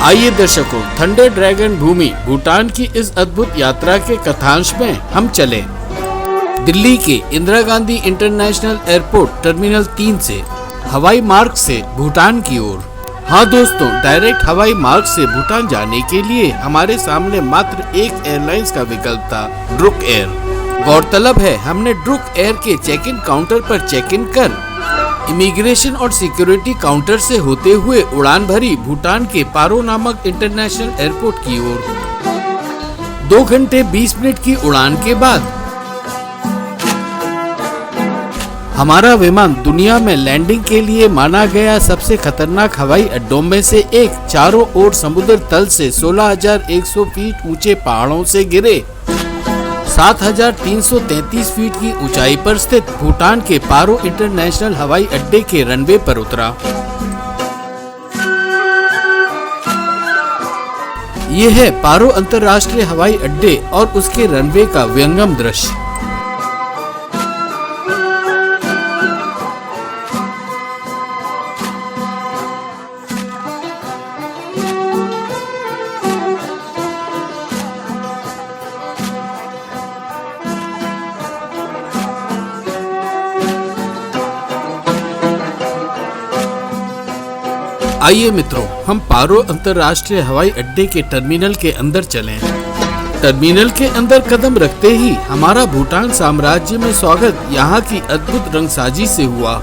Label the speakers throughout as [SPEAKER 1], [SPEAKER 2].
[SPEAKER 1] आइए दर्शकों, thunder dragon भूमि भूटान की इस अद्भुत यात्रा के कथांश में हम चले। दिल्ली के Indira Gandhi international airport terminal 3 से हवाई मार्ग से भूटान की ओर। हाँ दोस्तों, डायरेक्ट हवाई मार्ग से भूटान जाने के लिए हमारे सामने मात्र एक एयरलाइंस का विकल्प था, ड्रुक एयर। गौरतलब है, हमने ड्रुक एयर के चेक इन काउंटर पर चेक इन कर इमिग्रेशन और सिक्योरिटी काउंटर से होते हुए उड़ान भरी भूटान के पारो नामक इंटरनेशनल एयरपोर्ट की ओर। 2 घंटे 20 मिनट की उड़ान के बाद हमारा विमान दुनिया में लैंडिंग के लिए माना गया सबसे खतरनाक हवाई अड्डों में से एक, चारों ओर समुद्र तल से 16,100 फीट ऊंचे पहाड़ों से गिरे 7,333 फीट की ऊंचाई पर स्थित भूटान के पारो इंटरनेशनल हवाई अड्डे के रनवे पर उतरा। ये है पारो अंतर्राष्ट्रीय हवाई अड्डे और उसके रनवे का विहंगम दृश्य। आइए मित्रों, हम पारो अंतर्राष्ट्रीय हवाई अड्डे के टर्मिनल के अंदर चलें। टर्मिनल के अंदर कदम रखते ही हमारा भूटान साम्राज्य में स्वागत यहाँ की अद्भुत रंगसाजी से हुआ।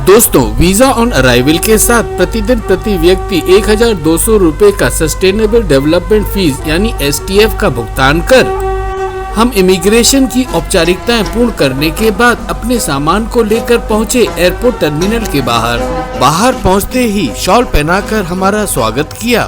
[SPEAKER 1] दोस्तों, वीजा ऑन अराइवल के साथ प्रतिदिन प्रति व्यक्ति 1,200 रुपए का सस्टेनेबल डेवलपमेंट फीस यानी STF का भुगतान कर हम इमिग्रेशन की औपचारिकताएं पूर्ण करने के बाद अपने सामान को लेकर पहुंचे एयरपोर्ट टर्मिनल के बाहर। बाहर पहुंचते ही शॉल पहनाकर हमारा स्वागत किया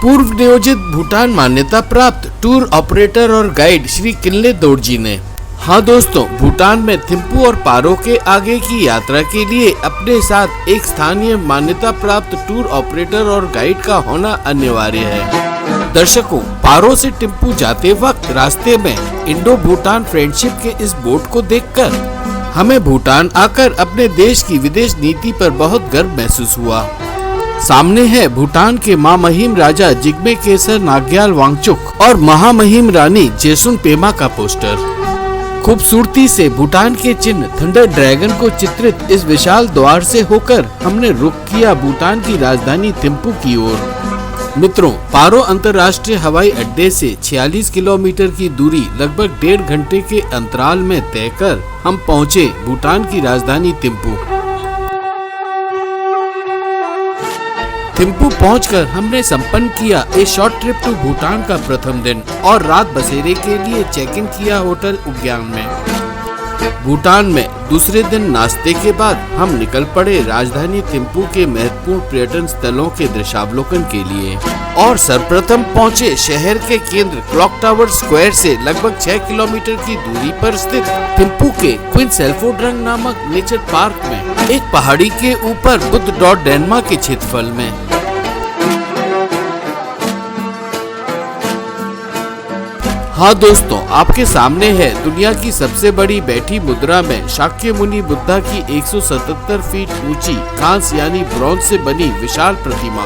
[SPEAKER 1] पूर्व नियोजित भूटान मान्यता प्राप्त टूर ऑपरेटर और गाइड श्री किनले दोरजी ने। हाँ दोस्तों, भूटान में थिम्पू और पारो के आगे की यात्रा के लिए अपने साथ एक स्थानीय मान्यता प्राप्त टूर ऑपरेटर और गाइड का होना अनिवार्य है। दर्शकों, पारो से टिम्पू जाते वक्त रास्ते में इंडो भूटान फ्रेंडशिप के इस बोर्ड को देखकर हमें भूटान आकर अपने देश की विदेश नीति पर बहुत गर्व महसूस हुआ। सामने है भूटान के महामहिम राजा जिग्मे केसर नाग्याल वांगचुक और महामहिम रानी जेसुन पेमा का पोस्टर। खूबसूरती से भूटान के चिन्ह थंडर ड्रैगन को चित्रित इस विशाल द्वार से होकर हमने रुख किया भूटान की राजधानी थिम्पू की ओर। मित्रों, पारो अंतर्राष्ट्रीय हवाई अड्डे से 46 किलोमीटर की दूरी लगभग 1.5 घंटे के अंतराल में तय कर हम पहुँचे भूटान की राजधानी थिम्पू। थिम्पू पहुंचकर हमने संपन्न किया a short trip to Bhutan का प्रथम दिन और रात बसेरे के लिए चेक इन किया होटल उद्यान में। भूटान में दूसरे दिन नाश्ते के बाद हम निकल पड़े राजधानी थिम्पू के महत्वपूर्ण पर्यटन स्थलों के दृश्यावलोकन के लिए और सर्वप्रथम पहुंचे शहर के केंद्र क्लॉक टावर स्क्वायर से लगभग 6 किलोमीटर की दूरी पर स्थित थिम्पू के क्वीन सेल्फोड्रंग नामक नेचर पार्क में, एक पहाड़ी के ऊपर बुद्ध डॉट डेनमार्क के क्षेत्रफल में। हाँ दोस्तों, आपके सामने है दुनिया की सबसे बड़ी बैठी मुद्रा में शाक्य मुनि बुद्धा की 177 फीट ऊंची कांस्य यानी ब्रॉन्ज से बनी विशाल प्रतिमा।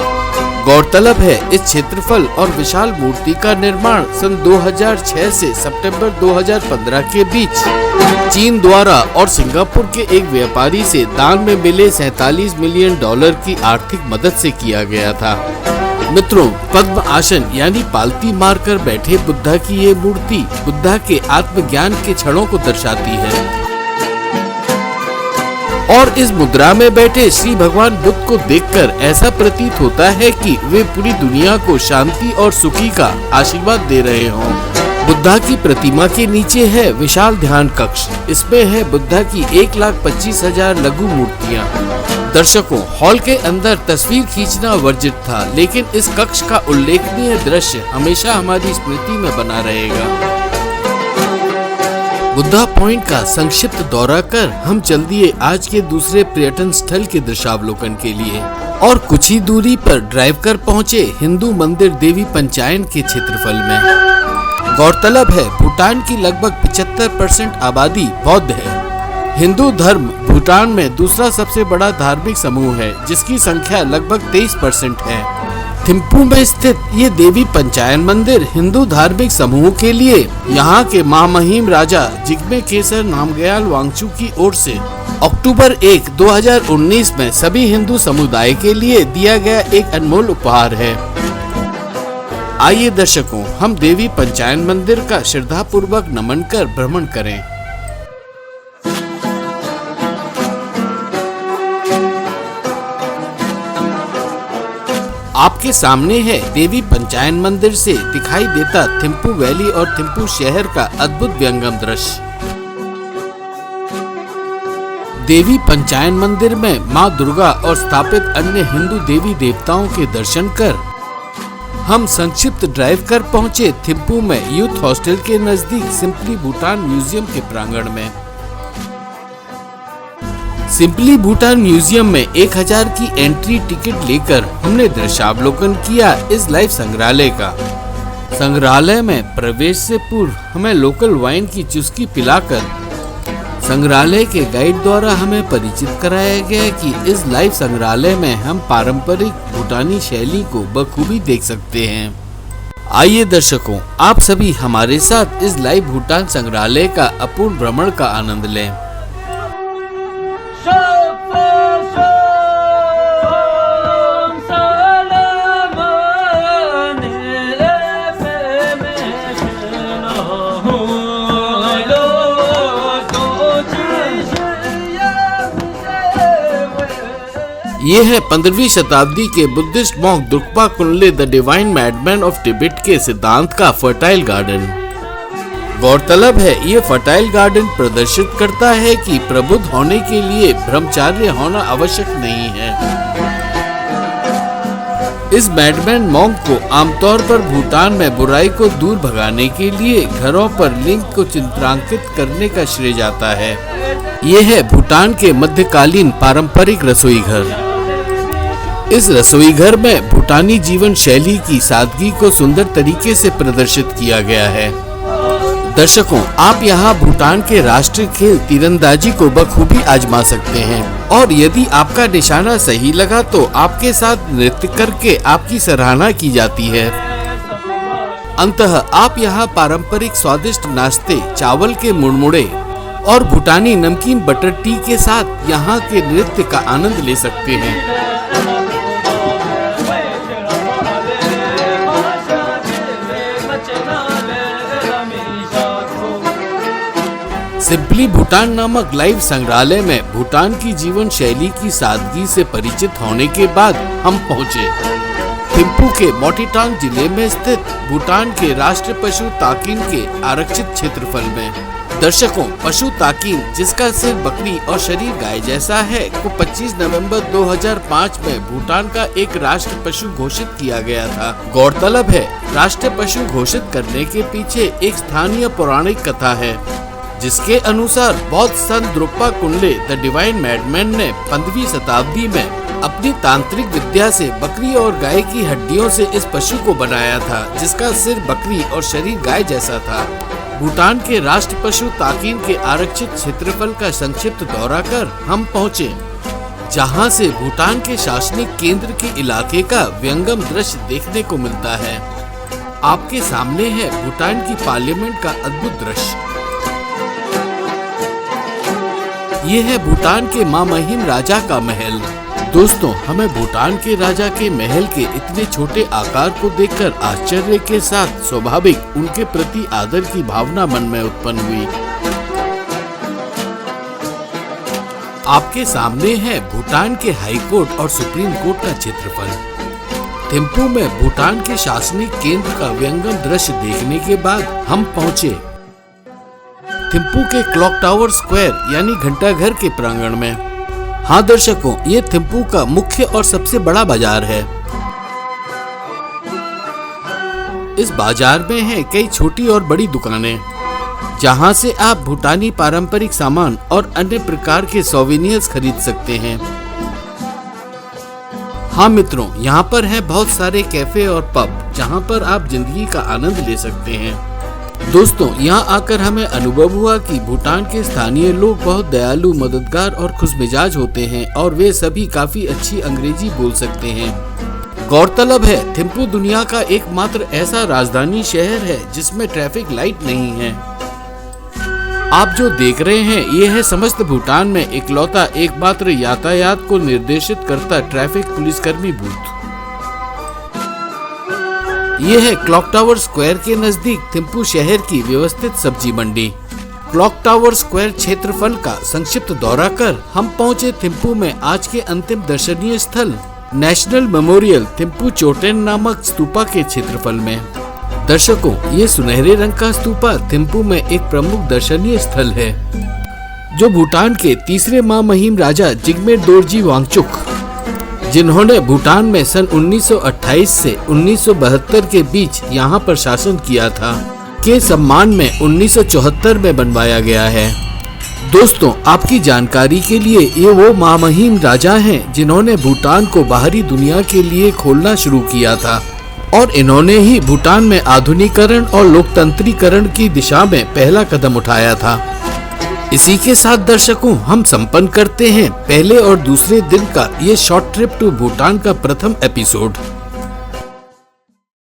[SPEAKER 1] गौरतलब है, इस क्षेत्रफल और विशाल मूर्ति का निर्माण सन 2006 से सितंबर 2015 के बीच चीन द्वारा और सिंगापुर के एक व्यापारी से दान में मिले $47 मिलियन की आर्थिक मदद से किया गया था। मित्रों, पद्म आसन यानी पालती मारकर बैठे बुद्धा की ये मूर्ति बुद्धा के आत्मज्ञान के क्षणों को दर्शाती है और इस मुद्रा में बैठे श्री भगवान बुद्ध को देखकर ऐसा प्रतीत होता है कि वे पूरी दुनिया को शांति और सुखी का आशीर्वाद दे रहे हों। बुद्धा की प्रतिमा के नीचे है विशाल ध्यान कक्ष। इसमें है बुद्धा की 1,25,000 लघु मूर्तियाँ। दर्शकों, हॉल के अंदर तस्वीर खींचना वर्जित था, लेकिन इस कक्ष का उल्लेखनीय दृश्य हमेशा हमारी स्मृति में बना रहेगा। बुद्धा पॉइंट का संक्षिप्त दौरा कर हम चल दिए आज के दूसरे पर्यटन स्थल के दृश्यावलोकन के लिए और कुछ ही दूरी पर ड्राइव कर पहुँचे हिंदू मंदिर देवी पंचायन के क्षेत्रफल में। गौरतलब है भूटान की लगभग 75% आबादी बौद्ध है। हिंदू धर्म भूटान में दूसरा सबसे बड़ा धार्मिक समूह है, जिसकी संख्या लगभग 23% है। थिम्पू में स्थित ये देवी पंचायन मंदिर हिंदू धार्मिक समूह के लिए यहाँ के महामहिम राजा जिग्मे खेसर नामग्याल वांगचुक की ओर से अक्टूबर 1, 2019 में सभी हिंदू समुदाय के लिए दिया गया एक अनमोल उपहार है। आइए दर्शकों, हम देवी पंचायन मंदिर का श्रद्धापूर्वक नमन कर भ्रमण करें। आपके सामने है देवी पंचायन मंदिर से दिखाई देता थिम्पू वैली और थिम्पू शहर का अद्भुत व्यंगम दृश्य। देवी पंचायन मंदिर में मां दुर्गा और स्थापित अन्य हिंदू देवी देवताओं के दर्शन कर हम संक्षिप्त ड्राइव कर पहुंचे थिम्पू में यूथ हॉस्टल के नजदीक सिंपली भूटान म्यूजियम के प्रांगण में। सिंपली भूटान म्यूजियम में 1000 की एंट्री टिकट लेकर हमने दृश्यावलोकन किया इस लाइव संग्रहालय का। संग्रहालय में प्रवेश से पूर्व हमें लोकल वाइन की चुस्की पिलाकर संग्रहालय के गाइड द्वारा हमें परिचित कराया गया कि इस लाइव संग्रहालय में हम पारंपरिक भूटानी शैली को बखूबी देख सकते हैं। आइए दर्शकों, आप सभी हमारे साथ इस लाइव भूटान संग्रहालय का अपूर्ण भ्रमण का आनंद लें। ये है 15वीं शताब्दी के Buddhist monk Drukpa Kunley the divine madman of Tibet के सिद्धांत का फर्टाइल गार्डन। गौरतलब है ये फर्टाइल गार्डन प्रदर्शित करता है कि प्रबुद्ध होने के लिए ब्रह्मचार्य होना आवश्यक नहीं है। इस मैडमैन मॉन्क को आमतौर पर भूटान में बुराई को दूर भगाने के लिए घरों पर लिंग को चित्रांकित करने का श्रेय जाता है। ये है भूटान के मध्यकालीन पारंपरिक रसोई घर। इस रसोई घर में भूटानी जीवन शैली की सादगी को सुंदर तरीके से प्रदर्शित किया गया है। दर्शकों, आप यहाँ भूटान के राष्ट्रीय खेल तीरंदाजी को बखूबी आजमा सकते हैं और यदि आपका निशाना सही लगा तो आपके साथ नृत्य करके आपकी सराहना की जाती है। अंततः आप यहाँ पारंपरिक स्वादिष्ट नाश्ते, चावल के मुड़मुड़े और भूटानी नमकीन बटर टी के साथ यहाँ के नृत्य का आनंद ले सकते हैं। सिंपली भूटान नामक लाइव संग्रहालय में भूटान की जीवन शैली की सादगी से परिचित होने के बाद हम पहुँचे थिम्पू के मोटीटांग जिले में स्थित भूटान के राष्ट्रीय पशु ताकिन के आरक्षित क्षेत्रफल में। दर्शकों, पशु ताकिन, जिसका सिर बकरी और शरीर गाय जैसा है, को 25 नवंबर 2005 में भूटान का एक राष्ट्रीय पशु घोषित किया गया था। गौरतलब है राष्ट्रीय पशु घोषित करने के पीछे एक स्थानीय पौराणिक कथा है, जिसके अनुसार बौद्ध संत Drukpa Kunley the divine madman ने 15वीं शताब्दी में अपनी तांत्रिक विद्या से बकरी और गाय की हड्डियों से इस पशु को बनाया था, जिसका सिर बकरी और शरीर गाय जैसा था। भूटान के राष्ट्र पशु ताकिन के आरक्षित क्षेत्रफल का संक्षिप्त दौरा कर हम पहुँचे, जहाँ से भूटान के शासनिक केंद्र के इलाके का व्यंगम दृश्य देखने को मिलता है। आपके सामने है भूटान की पार्लियामेंट का अद्भुत दृश्य। ये है भूटान के महामहिम राजा का महल। दोस्तों, हमें भूटान के राजा के महल के इतने छोटे आकार को देखकर आश्चर्य के साथ स्वाभाविक उनके प्रति आदर की भावना मन में उत्पन्न हुई। आपके सामने है भूटान के हाई कोर्ट और सुप्रीम कोर्ट का क्षेत्रफल। थिम्पू में भूटान के शासनिक केंद्र का व्यंगम दृश्य देखने के बाद हम पहुँचे थिम्पू के क्लॉक टावर स्क्वायर यानी घंटाघर के प्रांगण में। हाँ दर्शकों, ये थिम्पू का मुख्य और सबसे बड़ा बाजार है। इस बाजार में है कई छोटी और बड़ी दुकानें, जहां से आप भूटानी पारंपरिक सामान और अन्य प्रकार के सोवेनियर्स खरीद सकते हैं। हाँ मित्रों, यहाँ पर है बहुत सारे कैफे और पब, जहाँ पर आप जिंदगी का आनंद ले सकते हैं। दोस्तों, यहाँ आकर हमें अनुभव हुआ कि भूटान के स्थानीय लोग बहुत दयालु, मददगार और खुशमिजाज होते हैं और वे सभी काफी अच्छी अंग्रेजी बोल सकते हैं। गौरतलब है, थिम्पू दुनिया का एकमात्र ऐसा राजधानी शहर है जिसमें ट्रैफिक लाइट नहीं है। आप जो देख रहे हैं ये है समस्त भूटान में इकलौता एकमात्र यातायात को निर्देशित करता ट्रैफिक पुलिसकर्मी बूथ। ये है क्लॉक टावर स्क्वायर के नजदीक थिम्पू शहर की व्यवस्थित सब्जी मंडी। क्लॉक टावर स्क्वायर क्षेत्रफल का संक्षिप्त दौरा कर हम पहुंचे थिम्पू में आज के अंतिम दर्शनीय स्थल नेशनल मेमोरियल थिम्पू चोटेन नामक स्तूपा के क्षेत्रफल में। दर्शकों, ये सुनहरे रंग का स्तूपा थिम्पू में एक प्रमुख दर्शनीय स्थल है जो भूटान के तीसरे महामहिम राजा जिग्मे डोरजी वांगचुक, जिन्होंने भूटान में सन 1928 से 1972 के बीच यहाँ पर शासन किया था, के सम्मान में 1974 में बनवाया गया है। दोस्तों, आपकी जानकारी के लिए ये वो महामहिम राजा हैं जिन्होंने भूटान को बाहरी दुनिया के लिए खोलना शुरू किया था और इन्होंने ही भूटान में आधुनिकीकरण और लोकतंत्रीकरण की दिशा में पहला कदम उठाया था। इसी के साथ दर्शकों, हम संपन्न करते हैं पहले और दूसरे दिन का ये शॉर्ट ट्रिप टू भूटान का प्रथम एपिसोड।